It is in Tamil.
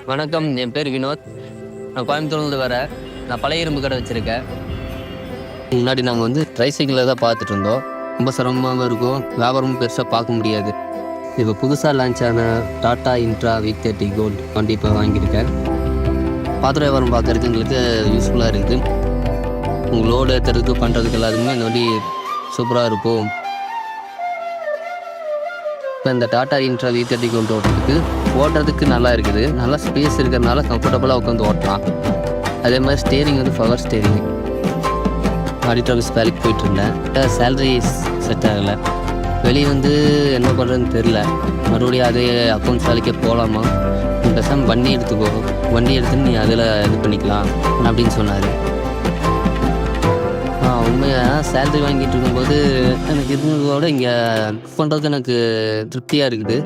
வணக்கம், என் பேர் வினோத். நான் கோயம்புத்தூர்லேருந்து வரேன். நான் பழைய இரும்பு கடை வச்சுருக்கேன். முன்னாடி நாங்கள் வந்து ட்ரைசைக்கிளில் தான் பார்த்துட்டு இருந்தோம். ரொம்ப சிரமமாக இருக்கும், வியாபாரமும் பெருசாக பார்க்க முடியாது. இப்போ புதுசாக லான்ச் ஆன டாட்டா இன்ட்ரா V30 கோல்டு வண்டி இப்போ வாங்கியிருக்கேன். பாத்திர வியாபாரம் பார்க்குறதுக்கு எங்களுக்கு யூஸ்ஃபுல்லாக இருக்குது. உங்கள் லோடு ஏற்றுறதுக்கு பண்ணுறதுக்கு எல்லாத்துக்குமே இந்த வண்டி சூப்பராக இருக்கும். இப்போ இந்த டாட்டா இன்ட்ரா V30 கோல்டு ஓட்டுறதுக்கு நல்லா இருக்குது. நல்லா ஸ்பேஸ் இருக்கிறதுனால கம்ஃபர்டபுளாக உட்காந்து ஓட்டலாம். அதே மாதிரி ஸ்டேரிங் வந்து பவர் ஸ்டேரிங். ஆடிட் ஆஃபீஸ் வேலைக்கு போயிட்டுருந்தேன். சேலரி செட் ஆகலை. வெளியே வந்து என்ன பண்ணுறதுன்னு தெரில. மறுபடியும் அதே அக்கௌண்ட்ஸ் வேலைக்கே போகலாமா, நீ பேசாமல் வண்டி எடுத்துக்கோ, வண்டி எடுத்துன்னு நீ அதில் இது பண்ணிக்கலாம் அப்படின்னு சொன்னார். உண்மையாக சேலரி வாங்கிட்டு இருக்கும்போது எனக்கு இருந்ததோட இங்கே பண்ணுறது எனக்கு திருப்தியாக இருக்குது.